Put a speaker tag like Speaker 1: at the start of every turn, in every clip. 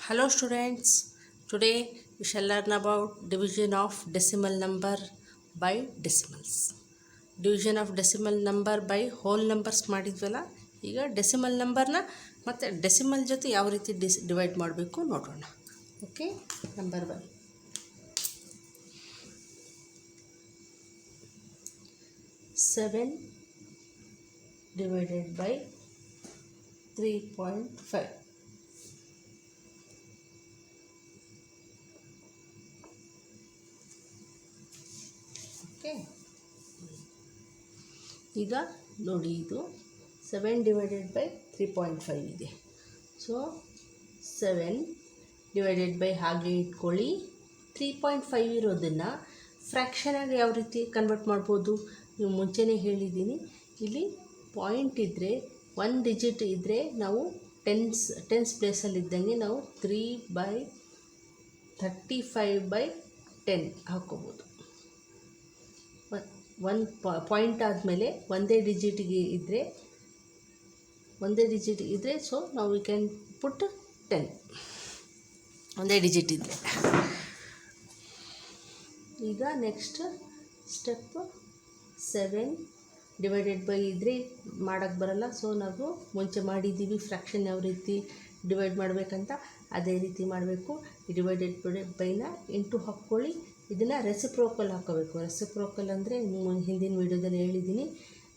Speaker 1: Hello students, today we shall learn about division of decimal number by decimals. Division of decimal number by whole numbers ಮಾಡಿದ್ವಲ್ಲ, ಈಗ decimal ನಂಬರ್ನ ಮತ್ತು decimal ಜೊತೆ ಯಾವ ರೀತಿ divide ಮಾಡಬೇಕು ನೋಡೋಣ. Okay, number 1 7 divided by 3.5. Okay, ಈಗ ನೋಡಿ, ಇದು 7 ಡಿವೈಡೆಡ್ ಬೈ 3.5 ಇದೆ. ಸೊ 7 ಡಿವೈಡೆಡ್ ಬೈ ಹಾಗೆ ಇಟ್ಕೊಳ್ಳಿ. 3.5 ಇರೋದನ್ನು ಫ್ರ್ಯಾಕ್ಷನಾಗಿ ಯಾವ ರೀತಿ ಕನ್ವರ್ಟ್ ಮಾಡ್ಬೋದು, ನೀವು ಮುಂಚೆನೇ ಹೇಳಿದ್ದೀನಿ. ಇಲ್ಲಿ ಪಾಯಿಂಟ್ ಇದ್ದರೆ, 1 ಡಿಜಿಟ್ ಇದ್ದರೆ ನಾವು ಟೆನ್ಸ್ ಪ್ಲೇಸಲ್ಲಿ ಇದ್ದಂಗೆ ನಾವು 3/35/10 ಹಾಕ್ಕೋಬೋದು. ಒಂದು ಪಾಯಿಂಟ್ ಆದಮೇಲೆ ಒಂದೇ ಡಿಜಿಟ್ ಇದ್ದರೆ ಸೊ ನಾವು ವಿ ಕ್ಯಾನ್ ಪುಟ್ 10, ಒಂದೇ ಡಿಜಿಟ್ ಇದ್ದರೆ. ಈಗ ನೆಕ್ಸ್ಟ್ ಸ್ಟೆಪ್ 7 ಡಿವೈಡೆಡ್ ಬೈ ಇದ್ದರೆ ಮಾಡೋಕ್ಕೆ ಬರಲ್ಲ. ಸೊ ನಾವು ಮುಂಚೆ ಮಾಡಿದ್ದೀವಿ ಫ್ರ್ಯಾಕ್ಷನ್ ಯಾವ ರೀತಿ ಡಿವೈಡ್ ಮಾಡಬೇಕಂತ, ಅದೇ ರೀತಿ ಮಾಡಬೇಕು. ಡಿವೈಡೆಡ್ ಬೈನ ಇಂಟು ಹಾಕ್ಕೊಳ್ಳಿ. ಇದನ್ನು ರೆಸಿಪ್ರೋಕಲ್ ಹಾಕೋಬೇಕು. ರೆಸಿಪ್ರೋಕಲ್ ಅಂದರೆ ಹಿಂದಿನ ವೀಡಿಯೋದಲ್ಲಿ ಹೇಳಿದ್ದೀನಿ,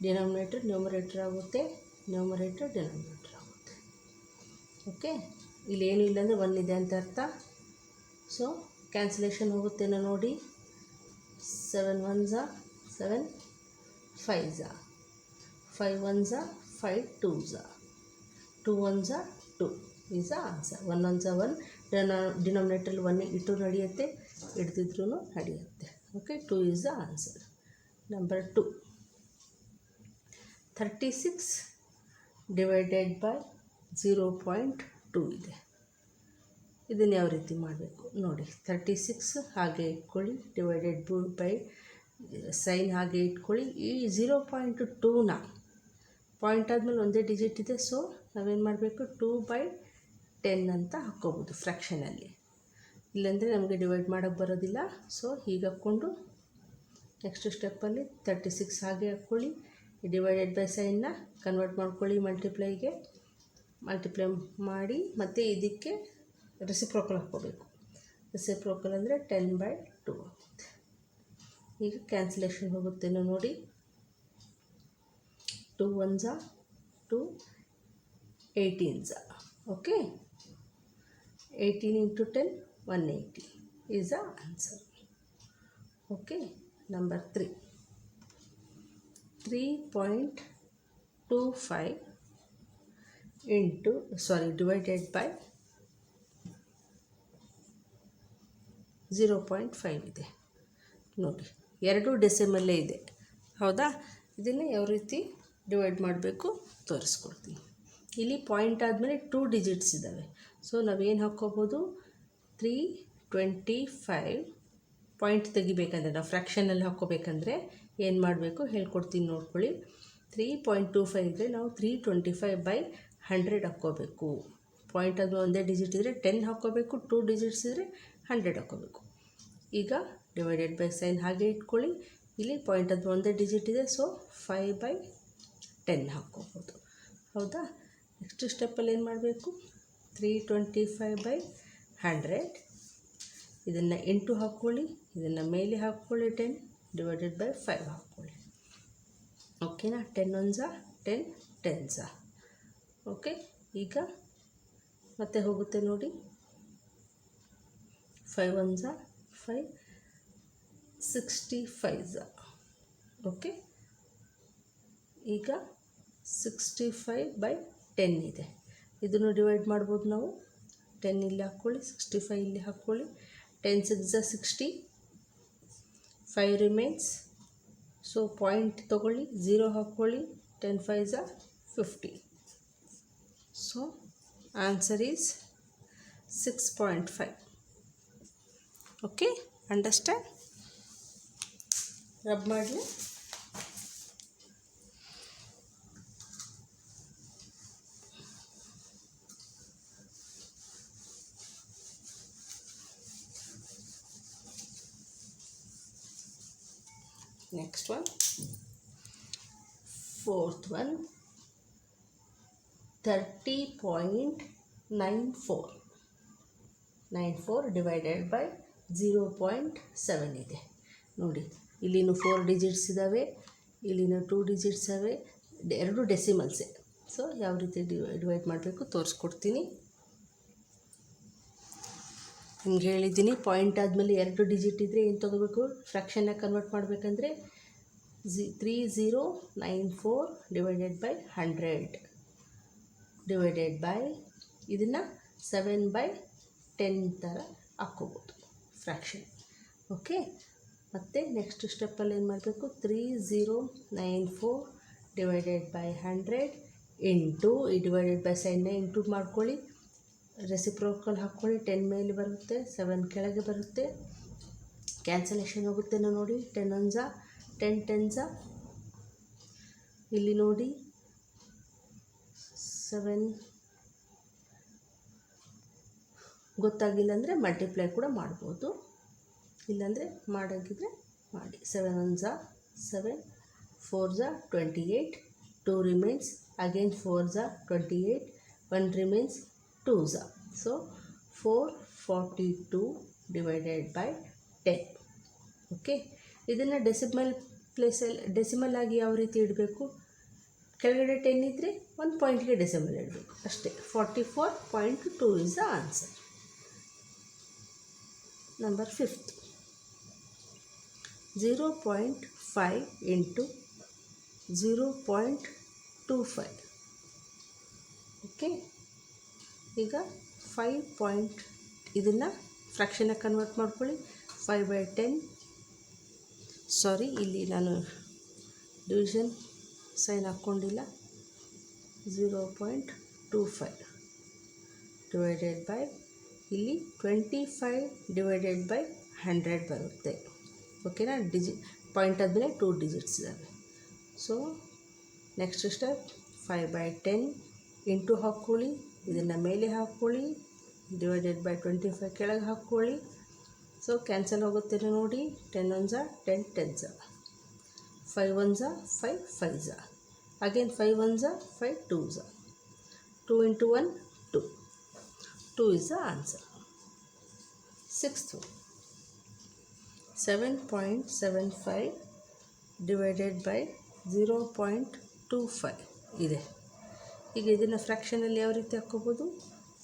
Speaker 1: ಡಿನಾಮಿನೇಟರ್ ನ್ಯೂಮರೇಟರ್ ಆಗುತ್ತೆ, ನ್ಯೂಮರೇಟರ್ ಡಿನಾಮಿನೇಟರ್ ಆಗುತ್ತೆ. ಓಕೆ, ಇಲ್ಲೇನು ಇಲ್ಲ ಅಂದರೆ 1 ಇದೆ ಅಂತ ಅರ್ಥ. ಸೊ ಕ್ಯಾನ್ಸಲೇಷನ್ ಹೋಗುತ್ತೇನೋ ನೋಡಿ. 7 1s 7, 5s 5 1s 5 2s 2 1s 2 is answer. 1 1s 1, ಡಿನಾಮಿನೇಟ್ರಲ್ಲಿ 1 ಇಟ್ಟು ನಡೆಯುತ್ತೆ, ಹಿಡ್ದಿದ್ರೂ ನಡೆಯುತ್ತೆ. Okay, 2 is the answer. Number 2 36 divided by 0.2 ಇದೆ. ಇದನ್ನು ಯಾವ ರೀತಿ ಮಾಡಬೇಕು ನೋಡಿ. 36 ಹಾಗೆ ಇಟ್ಕೊಳ್ಳಿ, ಡಿವೈಡೆಡ್ ಬೈ ಸೈನ್ ಹಾಗೆ ಇಟ್ಕೊಳ್ಳಿ. ಈ 0.2ನ ಪಾಯಿಂಟ್ ಆದಮೇಲೆ ಒಂದೇ ಡಿಜಿಟ್ ಇದೆ, ಸೊ ನಾವೇನು ಮಾಡಬೇಕು, 2/10 ಅಂತ ಹಾಕ್ಕೋಬೋದು ಫ್ರ್ಯಾಕ್ಷನಲ್ಲಿ. ಇಲ್ಲಾಂದರೆ ನಮಗೆ ಡಿವೈಡ್ ಮಾಡೋಕ್ಕೆ ಬರೋದಿಲ್ಲ. ಸೊ ಹೀಗೆ ಹಾಕ್ಕೊಂಡು ನೆಕ್ಸ್ಟ್ ಸ್ಟೆಪ್ಪಲ್ಲಿ 36 ಹಾಗೆ ಹಾಕ್ಕೊಳ್ಳಿ. ಡಿವೈಡೆಡ್ ಬೈ ಸೈನ್ನ ಕನ್ವರ್ಟ್ ಮಾಡ್ಕೊಳ್ಳಿ ಮಲ್ಟಿಪ್ಲೈ ಮಾಡಿ, ಮತ್ತು ಇದಕ್ಕೆ ರೆಸಿಪ್ರೋಕಲ್ ಹಾಕ್ಕೋಬೇಕು. ರೆಸಿಪ್ರೋಕಲ್ ಅಂದರೆ 10/2 ಆಗುತ್ತೆ. ಈಗ ಕ್ಯಾನ್ಸಲೇಷನ್ ಹೋಗುತ್ತೇನೋ ನೋಡಿ. 2 1s 2, 18s. Okay, 18 into 10 180 is the answer. Okay, number 3 3.25 divided by 0.5 ಇದೆ ನೋಡಿ. 2 ಡೆಸಿಮಲ್ಲೇ ಇದೆ, ಹೌದಾ? ಇದನ್ನು ಯಾವ ರೀತಿ ಡಿವೈಡ್ ಮಾಡಬೇಕು ತೋರಿಸ್ಕೊಡ್ತೀನಿ. ಇಲ್ಲಿ ಪಾಯಿಂಟ್ ಆದಮೇಲೆ 2 ಡಿಜಿಟ್ಸ್ ಇದ್ದಾವೆ. ಸೊ ನಾವೇನು ಹಾಕ್ಕೋಬೋದು, 325 ಪಾಯಿಂಟ್ ತೆಗಿಬೇಕಂದ್ರೆ, ನಾವು ಫ್ರ್ಯಾಕ್ಷನಲ್ಲಿ ಹಾಕ್ಕೋಬೇಕಂದ್ರೆ ಏನು ಮಾಡಬೇಕು ಹೇಳ್ಕೊಡ್ತೀನಿ ನೋಡ್ಕೊಳ್ಳಿ. 3.25 ಇದ್ದರೆ ನಾವು 325/100 ಹಾಕ್ಕೋಬೇಕು. ಪಾಯಿಂಟ್ ಆದಮೇಲೆ ಒಂದೇ ಡಿಜಿಟ್ ಇದ್ದರೆ 10 ಹಾಕ್ಕೋಬೇಕು, 2 ಡಿಜಿಟ್ಸ್ ಇದ್ದರೆ 100 ಹಾಕ್ಕೋಬೇಕು. ಈಗ ಡಿವೈಡೆಡ್ ಬೈ ಸೈನ್ ಹಾಗೆ ಇಟ್ಕೊಳ್ಳಿ. ಇಲ್ಲಿ ಪಾಯಿಂಟ್ ಆದಮೇಲೆ ಒಂದೇ ಡಿಜಿಟ್ ಇದೆ, ಸೊ 5/10 ಹಾಕ್ಕೋಬೋದು, ಹೌದಾ? ನೆಕ್ಸ್ಟ್ ಸ್ಟೆಪ್ಪಲ್ಲಿ ಏನು ಮಾಡಬೇಕು, 325/100 ಇದನ್ನು ಇಂಟು ಹಾಕ್ಕೊಳ್ಳಿ, ಇದನ್ನು ಮೇಲೆ ಹಾಕ್ಕೊಳ್ಳಿ, 10 ಡಿವೈಡೆಡ್ ಬೈ 5 ಹಾಕ್ಕೊಳ್ಳಿ. ಓಕೆನಾ? 10 1s 10, 10s. ಓಕೆ, ಈಗ ಮತ್ತೆ ಹೋಗುತ್ತೆ ನೋಡಿ. 5 1s 5, 65s. ಓಕೆ, ಈಗ 65/10 ಇದೆ. ಇದನ್ನು ಡಿವೈಡ್ ಮಾಡ್ಬೋದು ನಾವು. 10 ಇಲ್ಲಿ ಹಾಕ್ಕೊಳ್ಳಿ, 65 ಇಲ್ಲಿ ಹಾಕ್ಕೊಳ್ಳಿ. 10 6s 60, 5 ರಿಮೈನ್ಸ್. ಸೊ ಪಾಯಿಂಟ್ ತೊಗೊಳ್ಳಿ, 0 ಹಾಕ್ಕೊಳ್ಳಿ, 10 5s 50. So answer is 6.5. Okay, understand? Rub ಮಾಡಲಿ. Next one fourth one 30.94 divided by 0.7 ಇದೆ ನೋಡಿ. ಇಲ್ಲಿನೂ 4 ಡಿಜಿಟ್ಸ್ ಇದ್ದಾವೆ, ಇಲ್ಲಿನೂ 2 ಡಿಜಿಟ್ಸ್ ಇವೆ, 2 ಡೆಸಿಮಲ್ಸೇ. ಸೊ ಯಾವ ರೀತಿ ಡಿವೈಡ್ ಮಾಡಬೇಕು ತೋರಿಸ್ಕೊಡ್ತೀನಿ. ನಿಮ್ಗೆ ಹೇಳಿದ್ದೀನಿ, ಪಾಯಿಂಟ್ ಆದಮೇಲೆ 2 ಡಿಜಿಟ್ ಇದ್ದರೆ ಏನು ತೊಗೋಬೇಕು, ಫ್ರ್ಯಾಕ್ಷನ್ನ ಕನ್ವರ್ಟ್ ಮಾಡಬೇಕಂದ್ರೆ 3094 ಡಿವೈಡೆಡ್ ಬೈ 100 ಡಿವೈಡೆಡ್ ಬೈ ಇದನ್ನು 7/10 ಥರ ಹಾಕ್ಕೋಬೋದು ಫ್ರ್ಯಾಕ್ಷನ್. ಓಕೆ, ಮತ್ತು ನೆಕ್ಸ್ಟ್ ಸ್ಟೆಪ್ಪಲ್ಲಿ ಏನು ಮಾಡಬೇಕು, 3094 ಡಿವೈಡೆಡ್ ಬೈ 100 ಇಂಟು ಈ ಡಿವೈಡೆಡ್ ಬೈ ಸೈನ್ನ ಇಂಟು ಮಾಡ್ಕೊಳ್ಳಿ, ರೆಸಿಪ್ರೋಕಲ್ ಹಾಕ್ಕೊಳ್ಳಿ. 10 ಮೇಲೆ ಬರುತ್ತೆ, 7 ಕೆಳಗೆ ಬರುತ್ತೆ, ಕ್ಯಾನ್ಸಲೇಷನ್ ಹೋಗುತ್ತೆ ನೋಡಿ. 10 1 10 10 ಇಲ್ಲಿ ನೋಡಿ 7 ಗೊತ್ತಾಗಿಲ್ಲ ಅಂದರೆ ಮಲ್ಟಿಪ್ಲೈ ಕೂಡ ಮಾಡ್ಬೋದು, ಇಲ್ಲಾಂದರೆ ಮಾಡೋಕ್ಕಿದ್ರೆ ಮಾಡಿ. 7 1 7, 4 28, 2 remains, again 4 28, 1 remains, 2 so 442 divided by 10. Okay, ಇದನ್ನು ಡೆಸಿಮಲ್ ಆಗಿ ಯಾವ ರೀತಿ ಇಡಬೇಕು, ಕೆಳಗಡೆ 10 ಇದ್ದರೆ 1 ಪಾಯಿಂಟ್ಗೆ ಡೆಸಿಮಲ್ ಇಡಬೇಕು ಅಷ್ಟೇ. 44.2 is the answer. Number 5th 0.5 into 0.25. Okay, ಈಗ 5 ಇದನ್ನು ಫ್ರ್ಯಾಕ್ಷನಾಗಿ ಕನ್ವರ್ಟ್ ಮಾಡ್ಕೊಳ್ಳಿ. 5/10, ಸಾರಿ ಇಲ್ಲಿ ನಾನು ಡಿವಿಷನ್ ಸೈನ್ ಹಾಕ್ಕೊಂಡಿಲ್ಲ. 0.25 ಡಿವೈಡೆಡ್ ಬೈ ಇಲ್ಲಿ 25 ಡಿವೈಡೆಡ್ ಬೈ 100 ಬರುತ್ತೆ. ಓಕೆನಾ, ಪಾಯಿಂಟ್ ಆದಮೇಲೆ 2 ಡಿಜಿಟ್ಸ್ ಇದ್ದಾವೆ. ಸೊ ನೆಕ್ಸ್ಟ್ ಸ್ಟೆಪ್ 5/10 ಇಂಟು ಹಾಕ್ಕೊಳ್ಳಿ, ಇದನ್ನು ಮೇಲೆ ಹಾಕ್ಕೊಳ್ಳಿ, ಡಿವೈಡೆಡ್ ಬೈ 25 ಕೆಳಗೆ ಹಾಕ್ಕೊಳ್ಳಿ. ಸೊ ಕ್ಯಾನ್ಸಲ್ ಹೋಗುತ್ತೆ ನೋಡಿ. 10 1 10 10 5 1 5 5 again 5 1 5 2 2 into 1 2 2 is the answer. 6th 7.75 divided by 0.25 ಇದೆ. ಈಗ ಇದನ್ನು ಫ್ರ್ಯಾಕ್ಷನಲ್ಲಿ ಯಾವ ರೀತಿ ಹಾಕ್ಕೋಬೋದು,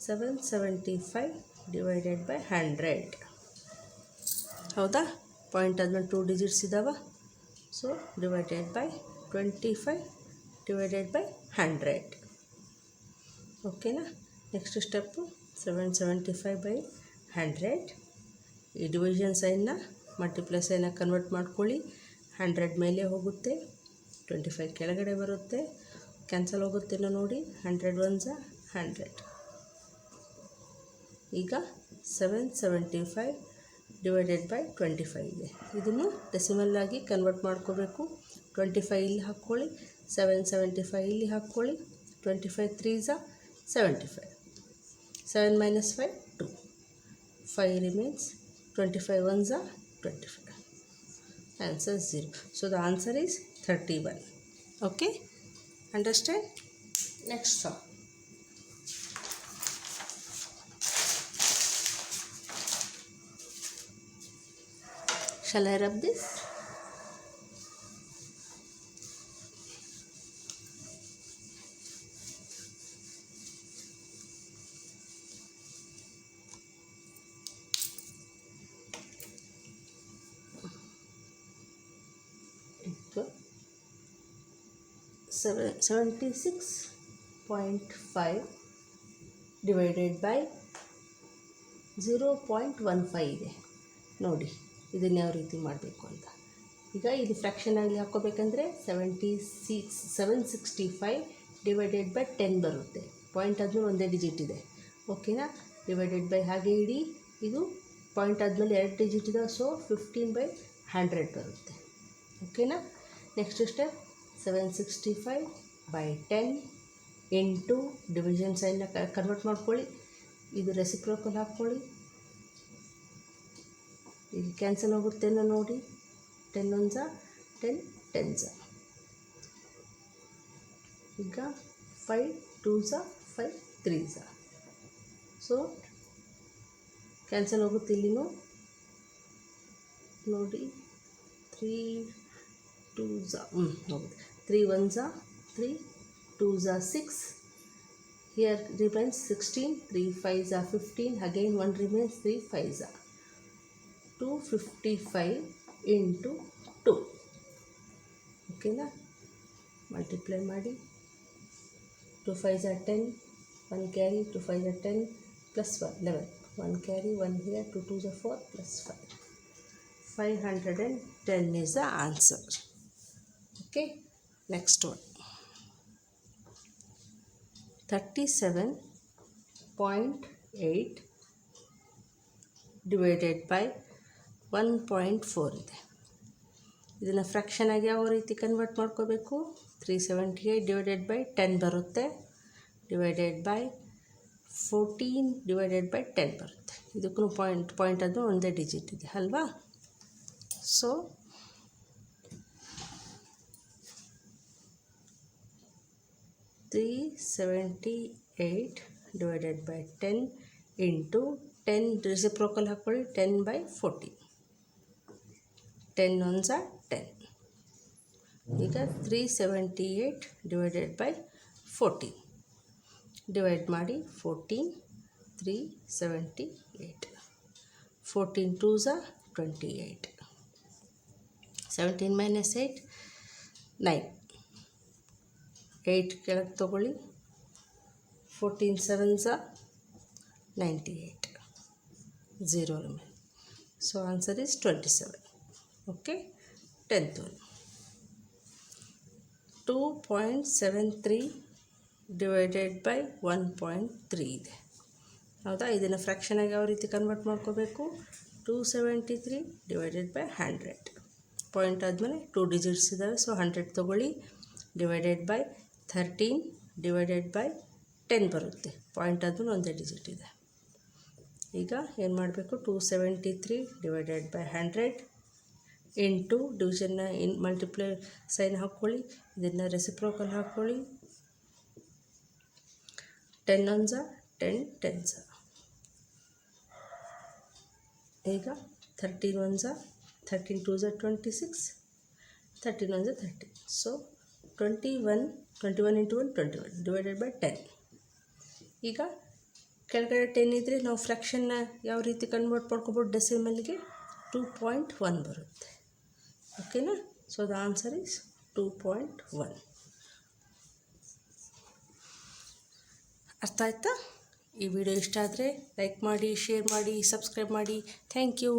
Speaker 1: 775 ಡಿವೈಡೆಡ್ ಬೈ 100. ಹೌದಾ, ಪಾಯಿಂಟ್ ಆದಮೇಲೆ 2 ಡಿಜಿಟ್ಸ್ ಇದ್ದಾವ. So divided by 25 divided by 100. ಓಕೆನಾ, ನೆಕ್ಸ್ಟ್ ಸ್ಟೆಪ್ಪು 775 ಬೈ 100. ಈ ಡಿವಿಷನ್ ಸೈನ್ನ ಮಲ್ಟಿಪ್ಲೈ ಸೈನ್ನ ಕನ್ವರ್ಟ್ ಮಾಡ್ಕೊಳ್ಳಿ. 100 ಮೇಲೆ ಹೋಗುತ್ತೆ, 25 ಕೆಳಗಡೆ ಬರುತ್ತೆ, ಕ್ಯಾನ್ಸಲ್ ಹೋಗುತ್ತೇನೋ ನೋಡಿ. 100 1 100. ಈಗ 775 ಡಿವೈಡೆಡ್ ಬೈ 25 ಇದೆ. ಇದನ್ನು ಡೆಸಿಮಲ್ ಆಗಿ ಕನ್ವರ್ಟ್ ಮಾಡ್ಕೋಬೇಕು. 25 ಇಲ್ಲಿ ಹಾಕ್ಕೊಳ್ಳಿ, 775 ಇಲ್ಲಿ ಹಾಕ್ಕೊಳ್ಳಿ. 25 3 75, 7 minus 5 2, 5 remains, 25 1 25. Answer 0. So the answer is 31. Okay, understand? Next sum. Shall I rub this? So 76.5 divided by 0.15 ಇದೆ ನೋಡಿ. ಇದನ್ನು ಯಾವ ರೀತಿ ಮಾಡಬೇಕು ಅಂತ. ಈಗ ಇದು ಫ್ರ್ಯಾಕ್ಷನ್ ಆಗಲಿ ಹಾಕ್ಕೋಬೇಕಂದ್ರೆ 765 ಡಿವೈಡೆಡ್ ಬೈ 10 ಬರುತ್ತೆ. ಪಾಯಿಂಟ್ ಆದಮೇಲೆ ಒಂದೇ ಡಿಜಿಟ್ ಇದೆ. ಓಕೆನಾ, ಡಿವೈಡೆಡ್ ಬೈ ಹಾಗೆ ಇಡಿ. ಇದು ಪಾಯಿಂಟ್ ಆದಮೇಲೆ 2 ಡಿಜಿಟ್ ಇದೆ. ಸೊ 15/100 ಬರುತ್ತೆ. ಓಕೆನಾ, next step 765 by 10 into division ಸೈನ್ನ ಕನ್ವರ್ಟ್ ಮಾಡ್ಕೊಳ್ಳಿ. ಇದು ರೆಸಿಪ್ರೋಕಲ್ ಹಾಕ್ಕೊಳ್ಳಿ. ಈಗ ಕ್ಯಾನ್ಸಲ್ ಹೋಗುತ್ತೇನೋ ನೋಡಿ. 10 1 10 10s. ಈಗ 5 2s 5 3s. ಸೊ ಕ್ಯಾನ್ಸಲ್ ಹೋಗುತ್ತೆ ಇಲ್ಲಿನೂ ನೋಡಿ. 3 2s ಹೋಗುತ್ತೆ. 3 1s 3 2s 6. Here remains 16. 3 5s 15. Again 1 remains. 3 5s 255 into 2. ಓಕೆನಾ? ಮಲ್ಟಿಪ್ಲೈ ಮಾಡಿ. 2 5s 10. 1 carry. 2 5s 10 plus 1 11. 1 carry 1 here. 2 2s 4 plus 5. 510 is the answer. Okay, next one. 37.8 divided by 1.4 ಇದೆ. ಇದನ್ನು fraction ಆಗಿ ಯಾವ ರೀತಿ ಕನ್ವರ್ಟ್ ಮಾಡ್ಕೋಬೇಕು? 378 ಡಿವೈಡೆಡ್ ಬೈ 10 ಬರುತ್ತೆ, ಡಿವೈಡೆಡ್ ಬೈ 14 ಡಿವೈಡೆಡ್ ಬೈ 10 ಬರುತ್ತೆ. ಇದಕ್ಕೂ ಪಾಯಿಂಟ್ ಅದು ಒಂದೇ ಡಿಜಿಟ್ ಇದೆ ಅಲ್ವಾ? So 378 divided by 10 into 10 reciprocal ಹಾಕೊಳ್ಳಿ. 10 by 40. 10 ones are 10. ಈಗ 378 divided by 14 ಡಿವೈಡ್ ಮಾಡಿ. 14 378. 14 2s are 28. 17 minus 8 9. 8 ಕೆಳಗೆ ತಗೊಳ್ಳಿ. 14 7s are 98. 0 remain. So answer is 27. Okay, 10th one. 2.73 divided by 1.3 ಇದೆ. ಹೌದಾ? ಇದನ್ನು ಫ್ರ್ಯಾಕ್ಷನ್ ಆಗಿ ಯಾವ ರೀತಿ ಕನ್ವರ್ಟ್ ಮಾಡ್ಕೋಬೇಕು? 273 divided by 100. ಪಾಯಿಂಟ್ ಆದಮೇಲೆ 2 ಡಿಜಿಟ್ಸ್ ಇದ್ದಾವೆ. ಸೊ 100 ತೊಗೊಳ್ಳಿ. ಡಿವೈಡೆಡ್ ಬೈ 13 ಡಿವೈಡೆಡ್ ಬೈ 10 ಬರುತ್ತೆ. ಪಾಯಿಂಟ್ ಆದಮೇಲೆ ಒಂದೇ ಡಿಜಿಟ್ ಇದೆ. ಈಗ ಏನು ಮಾಡಬೇಕು? 273 ಡಿವೈಡೆಡ್ ಬೈ 100 ಇಂಟು ಡಿವಿಷನ್ನ ಮಲ್ಟಿಪ್ಲೈ ಸೈನ್ ಹಾಕ್ಕೊಳ್ಳಿ. ಇದನ್ನು ರೆಸಿಪ್ರೋಕಲ್ ಹಾಕ್ಕೊಳ್ಳಿ. 10 ones 10 10s. ಈಗ 13 ones 13 2s 26. 13 ones 30. So 21 into 1 21 divided by 10. ಈಗ ಕೆಳಗಡೆ 10 ಇದ್ದರೆ ನಾವು ಫ್ರ್ಯಾಕ್ಷನ್ನ ಯಾವ ರೀತಿ ಕನ್ವರ್ಟ್ ಮಾಡ್ಕೊಬೋದು? ಡೆಸಿಮಲ್ಗೆ 2.1 ಬರುತ್ತೆ. ಓಕೆನಾ? So the answer is 2.1. ಅರ್ಥ ಆಯ್ತಾ? ಈ ವಿಡಿಯೋ ಇಷ್ಟ ಆದರೆ ಲೈಕ್ ಮಾಡಿ, ಶೇರ್ ಮಾಡಿ, ಸಬ್ಸ್ಕ್ರೈಬ್ ಮಾಡಿ. Thank you.